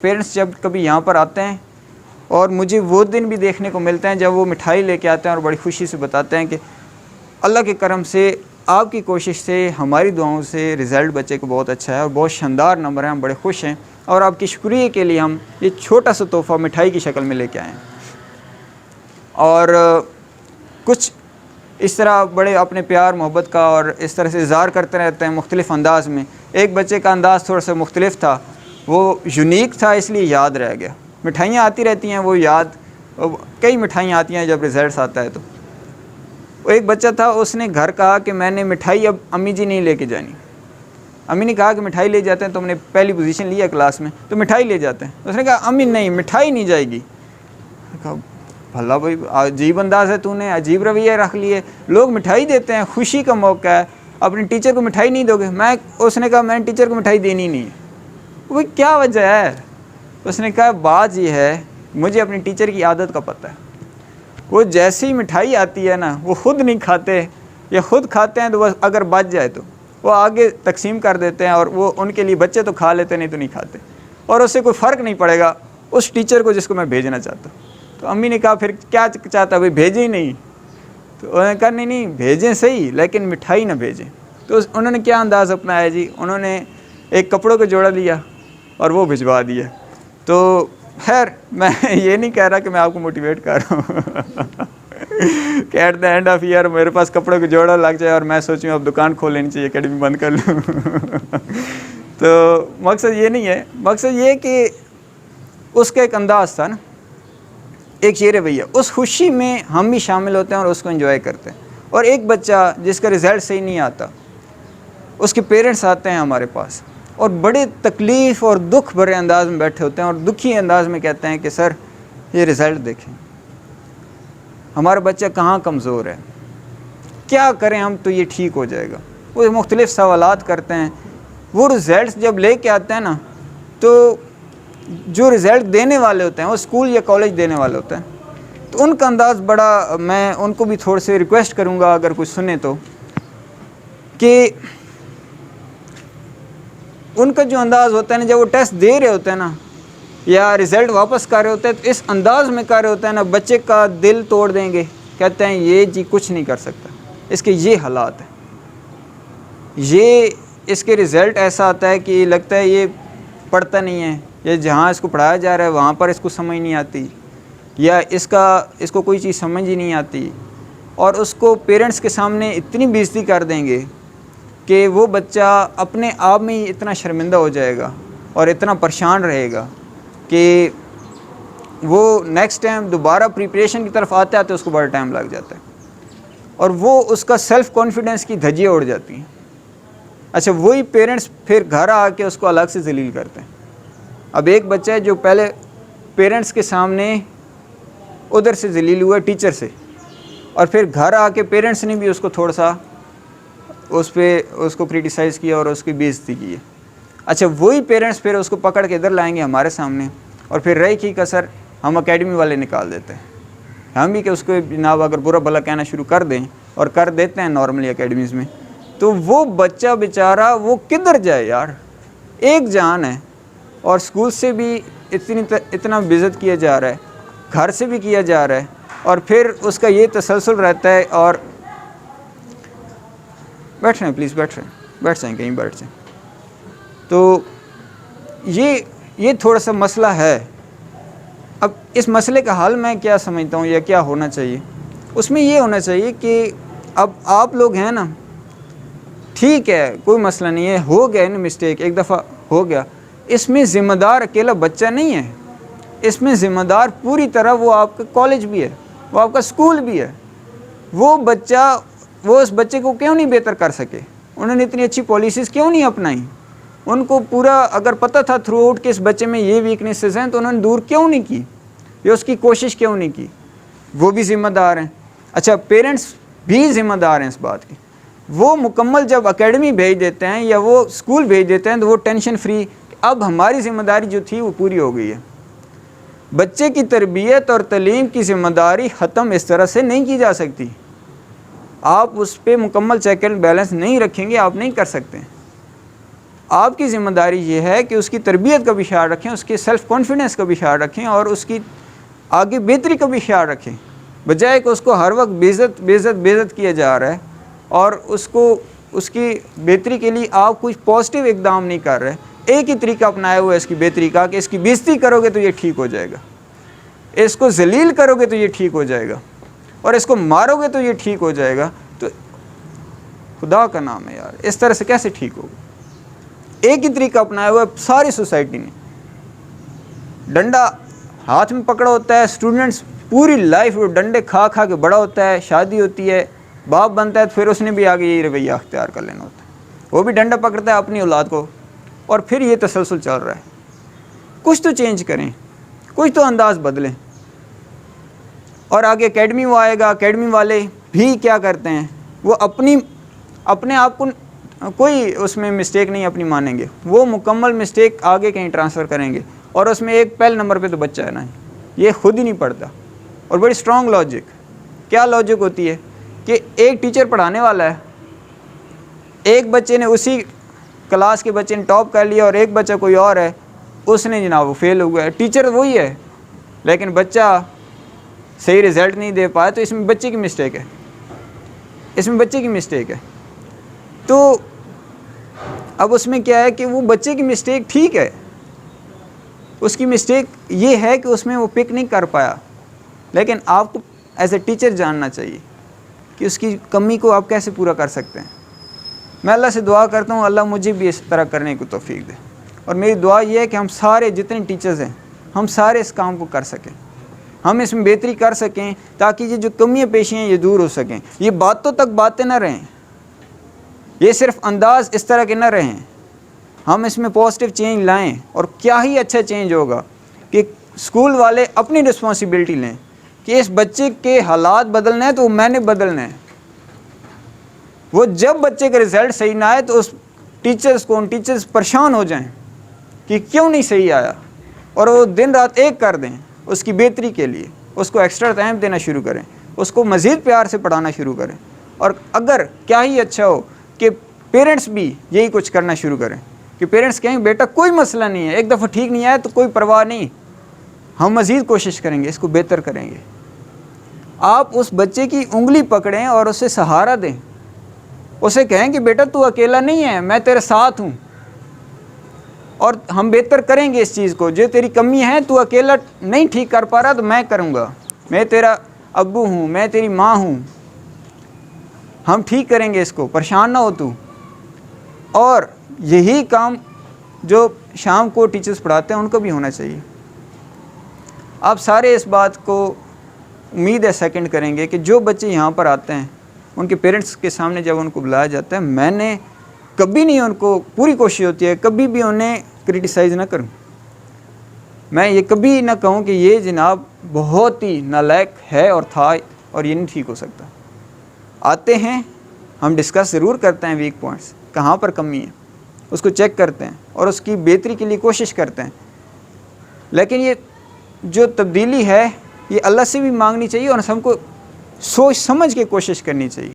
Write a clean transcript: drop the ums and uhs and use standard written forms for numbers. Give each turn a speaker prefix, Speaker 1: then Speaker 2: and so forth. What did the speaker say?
Speaker 1: Parents جب کبھی یہاں پر آتے ہیں اور مجھے وہ دن بھی دیکھنے کو ملتے ہیں جب وہ مٹھائی لے کے آتے ہیں اور بڑی خوشی سے بتاتے ہیں کہ اللہ کے کرم سے آپ کی کوشش سے ہماری دعاؤں سے رزلٹ بچے کو بہت اچھا ہے اور بہت شاندار نمبر ہیں، ہم بڑے خوش ہیں اور آپ کے شکریہ کے لیے ہم یہ چھوٹا سا تحفہ مٹھائی کی شکل میں لے کے آئے ہیں۔ اور کچھ اس طرح بڑے اپنے پیار محبت کا اور اس طرح سے اظہار کرتے رہتے ہیں مختلف انداز میں۔ ایک بچے کا انداز تھوڑا سا مختلف تھا، وہ یونیک تھا، اس لیے یاد رہ گیا۔ مٹھائیاں آتی رہتی ہیں، وہ یاد کئی مٹھائیاں آتی ہیں جب رزلٹس آتا ہے تو۔ وہ ایک بچہ تھا، اس نے گھر کہا کہ میں نے مٹھائی اب امی جی نہیں لے کے جانی۔ امی نے کہا کہ مٹھائی لے جاتے ہیں، تم نے پہلی پوزیشن لیا کلاس میں تو مٹھائی لے جاتے ہیں۔ اس نے کہا امی نہیں، مٹھائی نہیں جائے گی۔ کہا بھلا بھائی عجیب انداز ہے، تو نے عجیب رویہ رکھ لیے، لوگ مٹھائی دیتے ہیں، خوشی کا موقع ہے، اپنے ٹیچر کو مٹھائی نہیں دو گے؟ اس نے کہا میں نے ٹیچر کو مٹھائی دینی نہیں ہے۔ وہ کیا وجہ ہے؟ اس نے کہا بات یہ ہے، مجھے اپنی ٹیچر کی عادت کا پتہ ہے، وہ جیسی مٹھائی آتی ہے نا وہ خود نہیں کھاتے، یا خود کھاتے ہیں تو بس اگر بچ جائے تو وہ آگے تقسیم کر دیتے ہیں، اور وہ ان کے لیے بچے تو کھا لیتے نہیں تو نہیں کھاتے، اور اس سے کوئی فرق نہیں پڑے گا اس ٹیچر کو جس کو میں بھیجنا چاہتا ہوں۔ تو امی نے کہا پھر کیا چاہتا ہے بھائی، بھیجیں ہی نہیں؟ تو انہوں نے کہا نہیں بھیجیں صحیح لیکن مٹھائی نہ بھیجیں۔ تو انہوں نے کیا انداز اپنایا جی، انہوں نے ایک کپڑوں کا جوڑا لیا اور وہ بھجوا دیا۔ تو خیر میں یہ نہیں کہہ رہا کہ میں آپ کو موٹیویٹ کر رہا ہوں کہ at the end of year میرے پاس کپڑوں کا جوڑا لگ جائے اور میں سوچوں اب دکان کھول لینی چاہیے، اکیڈمی بند کر لوں تو مقصد یہ نہیں ہے، مقصد یہ کہ اس کا ایک انداز تھا نا، ایک یہ رویہ، اس خوشی میں ہم بھی شامل ہوتے ہیں اور اس کو انجوائے کرتے ہیں۔ اور ایک بچہ جس کا رزلٹ صحیح نہیں آتا، اس کے پیرنٹس آتے ہیں ہمارے پاس اور بڑے تکلیف اور دکھ بھرے انداز میں بیٹھے ہوتے ہیں اور دکھی انداز میں کہتے ہیں کہ سر یہ رزلٹ دیکھیں، ہمارا بچہ کہاں کمزور ہے، کیا کریں ہم تو یہ ٹھیک ہو جائے گا۔ وہ مختلف سوالات کرتے ہیں۔ وہ رزلٹس جب لے کے آتے ہیں نا، تو جو رزلٹ دینے والے ہوتے ہیں وہ اسکول یا کالج دینے والے ہوتے ہیں، تو ان کا انداز بڑا، میں ان کو بھی تھوڑے سے ریکویسٹ کروں گا اگر کچھ سنیں تو، کہ ان کا جو انداز ہوتا ہے نا، جب وہ ٹیسٹ دے رہے ہوتے ہیں نا یا رزلٹ واپس کر رہے ہوتے ہیں تو اس انداز میں کر رہے ہوتے ہیں نا، بچے کا دل توڑ دیں گے، کہتے ہیں یہ جی کچھ نہیں کر سکتا، اس کے یہ حالات ہیں، یہ اس کے رزلٹ ایسا آتا ہے کہ لگتا ہے یہ پڑھتا نہیں ہے، یا جہاں اس کو پڑھایا جا رہا ہے وہاں پر اس کو سمجھ نہیں آتی، یا اس کو کوئی چیز سمجھ ہی نہیں آتی، اور اس کو پیرنٹس کے سامنے اتنی بے عزتی کر دیں گے کہ وہ بچہ اپنے آپ میں ہی اتنا شرمندہ ہو جائے گا اور اتنا پریشان رہے گا کہ وہ نیکسٹ ٹائم دوبارہ پریپریشن کی طرف آتے اس کو بڑا ٹائم لگ جاتا ہے، اور وہ اس کا سیلف کانفیڈنس کی دھجیاں اڑ جاتی ہیں۔ اچھا وہی پیرنٹس پھر گھر آ کے اس کو الگ سے ذلیل کرتے ہیں۔ اب ایک بچہ ہے جو پہلے پیرنٹس کے سامنے ادھر سے ذلیل ہوا ٹیچر سے، اور پھر گھر آ کے پیرنٹس نے بھی اس کو تھوڑا سا اس کو کریٹیسائز کیا اور اس کی بے عزتی کی ہے۔ اچھا وہی پیرنٹس پھر اس کو پکڑ کے ادھر لائیں گے ہمارے سامنے، اور پھر رہی کی کسر ہم اکیڈمی والے نکال دیتے ہیں، ہم بھی کہ اس کو جناب اگر برا بھلا کہنا شروع کر دیں، اور کر دیتے ہیں نارملی اکیڈمیز میں، تو وہ بچہ بیچارہ وہ کدھر جائے یار، ایک جان ہے، اور اسکول سے بھی اتنا بے عزت کیا جا رہا ہے، گھر سے بھی کیا جا رہا ہے، اور پھر اس کا یہ تسلسل رہتا ہے۔ اور بیٹھ رہے ہیں پلیز، بیٹھ جائیں، کہیں بیٹھ جائیں۔ تو یہ تھوڑا سا مسئلہ ہے۔ اب اس مسئلے کا حل میں کیا سمجھتا ہوں یا کیا ہونا چاہیے، اس میں یہ ہونا چاہیے کہ اب آپ لوگ ہیں نا، ٹھیک ہے کوئی مسئلہ نہیں ہے، ہو گیا نا مسٹیک، ایک دفعہ ہو گیا، اس میں ذمہ دار اکیلا بچہ نہیں ہے، اس میں ذمہ دار پوری طرح وہ آپ کا کالج بھی ہے، وہ آپ کا اسکول بھی ہے۔ وہ اس بچے کو کیوں نہیں بہتر کر سکے؟ انہوں نے اتنی اچھی پالیسیز کیوں نہیں اپنائیں؟ ان کو پورا اگر پتہ تھا تھرو آؤٹ کہ اس بچے میں یہ ویکنیسز ہیں تو انہوں نے دور کیوں نہیں کی، یا اس کی کوشش کیوں نہیں کی؟ وہ بھی ذمہ دار ہیں۔ اچھا پیرنٹس بھی ذمہ دار ہیں اس بات کی، وہ مکمل جب اکیڈمی بھیج دیتے ہیں یا وہ اسکول بھیج دیتے ہیں تو وہ ٹینشن فری، اب ہماری ذمہ داری جو تھی وہ پوری ہو گئی ہے۔ بچے کی تربیت اور تعلیم کی ذمہ داری ختم اس طرح سے نہیں کی جا سکتی، آپ اس پہ مکمل چیک اینڈ بیلنس نہیں رکھیں گے، آپ نہیں کر سکتے۔ آپ کی ذمہ داری یہ ہے کہ اس کی تربیت کا بھی خیال رکھیں، اس کے سیلف کانفیڈنس کا بھی خیال رکھیں، اور اس کی آگے بہتری کا بھی خیال رکھیں، بجائے کہ اس کو ہر وقت بےعزت کیا جا رہا ہے اور اس کی بہتری کے لیے آپ کچھ پازیٹیو اقدام نہیں کر رہے۔ ایک ہی طریقہ اپنایا ہوا ہے اس کی بہتری کا کہ اس کی بےزتی کرو گے تو یہ ٹھیک ہو جائے گا، اس کو ذلیل کرو گے تو یہ ٹھیک ہو جائے گا، اور اس کو مارو گے تو یہ ٹھیک ہو جائے گا۔ تو خدا کا نام ہے یار، اس طرح سے کیسے ٹھیک ہوگا؟ ایک ہی طریقہ اپنایا ہوا ہے ساری سوسائٹی نے، ڈنڈا ہاتھ میں پکڑا ہوتا ہے، اسٹوڈنٹس پوری لائف وہ ڈنڈے کھا کے بڑا ہوتا ہے، شادی ہوتی ہے، باپ بنتا ہے، تو پھر اس نے بھی آگے یہی رویہ اختیار کر لینا ہوتا ہے، وہ بھی ڈنڈا پکڑتا ہے اپنی اولاد کو، اور پھر یہ تسلسل چل رہا ہے۔ کچھ تو چینج کریں، کچھ تو انداز بدلیں۔ اور آگے اکیڈمی وہ آئے گا، اکیڈمی والے بھی کیا کرتے ہیں، وہ اپنے آپ کو کوئی اس میں مسٹیک نہیں اپنی مانیں گے، وہ مکمل مسٹیک آگے کہیں ٹرانسفر کریں گے، اور اس میں ایک پہل نمبر پہ تو بچہ ہے نا، یہ خود ہی نہیں پڑھتا۔ اور بڑی اسٹرانگ لاجک، کیا لاجک ہوتی ہے کہ ایک ٹیچر پڑھانے والا ہے، ایک بچے نے اسی کلاس کے بچے نے ٹاپ کر لیا، اور ایک بچہ کوئی اور ہے، اس نے جناب وہ فیل ہوا ہے، ٹیچر وہی ہے لیکن بچہ صحیح رزلٹ نہیں دے پایا، تو اس میں بچے کی مسٹیک ہے، اس میں بچے کی مسٹیک ہے۔ تو اب اس میں کیا ہے کہ وہ بچے کی مسٹیک ٹھیک ہے، اس کی مسٹیک یہ ہے کہ اس میں وہ پک نہیں کر پایا، لیکن آپ کو ایز اے ٹیچر جاننا چاہیے کہ اس کی کمی کو آپ کیسے پورا کر سکتے ہیں۔ میں اللہ سے دعا کرتا ہوں اللہ مجھے بھی اس طرح کرنے کو توفیق دے، اور میری دعا یہ ہے کہ ہم سارے جتنے ٹیچرز ہیں ہم سارے اس کام کو کر سکیں، ہم اس میں بہتری کر سکیں، تاکہ یہ جو کمیاں پیشیاں ہیں یہ دور ہو سکیں۔ یہ باتوں تک باتیں نہ رہیں، یہ صرف انداز اس طرح کے نہ رہیں، ہم اس میں پازیٹیو چینج لائیں، اور کیا ہی اچھا چینج ہوگا کہ اسکول والے اپنی رسپانسبلٹی لیں کہ اس بچے کے حالات بدلنے ہیں تو وہ میں نے بدلنے ہیں۔ وہ جب بچے کا رزلٹ صحیح نہ آئے تو اس ٹیچرز پریشان ہو جائیں کہ کیوں نہیں صحیح آیا، اور وہ دن رات ایک کر دیں اس کی بہتری کے لیے، اس کو ایکسٹرا ٹائم دینا شروع کریں، اس کو مزید پیار سے پڑھانا شروع کریں۔ اور اگر کیا ہی اچھا ہو کہ پیرنٹس بھی یہی کچھ کرنا شروع کریں کہ پیرنٹس کہیں بیٹا کوئی مسئلہ نہیں ہے، ایک دفعہ ٹھیک نہیں آیا تو کوئی پرواہ نہیں، ہم مزید کوشش کریں گے، اس کو بہتر کریں گے۔ آپ اس بچے کی انگلی پکڑیں اور اسے سہارا دیں، اسے کہیں کہ بیٹا تو اکیلا نہیں ہے، میں تیرے ساتھ ہوں، اور ہم بہتر کریں گے اس چیز کو، جو تیری کمی ہے تو اکیلا نہیں ٹھیک کر پا رہا تو میں کروں گا، میں تیرا ابو ہوں، میں تیری ماں ہوں، ہم ٹھیک کریں گے اس کو، پریشان نہ ہو تو۔ اور یہی کام جو شام کو ٹیچرز پڑھاتے ہیں ان کو بھی ہونا چاہیے۔ آپ سارے اس بات کو امید ہے سیکنڈ کریں گے کہ جو بچے یہاں پر آتے ہیں ان کے پیرنٹس کے سامنے جب ان کو بلایا جاتا ہے، میں نے کبھی نہیں، ان کو پوری کوشش ہوتی ہے کبھی بھی انہیں کرٹیسائز نہ کروں، میں یہ کبھی نہ کہوں کہ یہ جناب بہت ہی نالائق ہے اور تھا اور یہ نہیں ٹھیک ہو سکتا۔ آتے ہیں، ہم ڈسکس ضرور کرتے ہیں ویک پوائنٹس، کہاں پر کمی ہے اس کو چیک کرتے ہیں اور اس کی بہتری کے لیے کوشش کرتے ہیں، لیکن یہ جو تبدیلی ہے یہ اللہ سے بھی مانگنی چاہیے اور ہم کو سوچ سمجھ کے کوشش کرنی چاہیے۔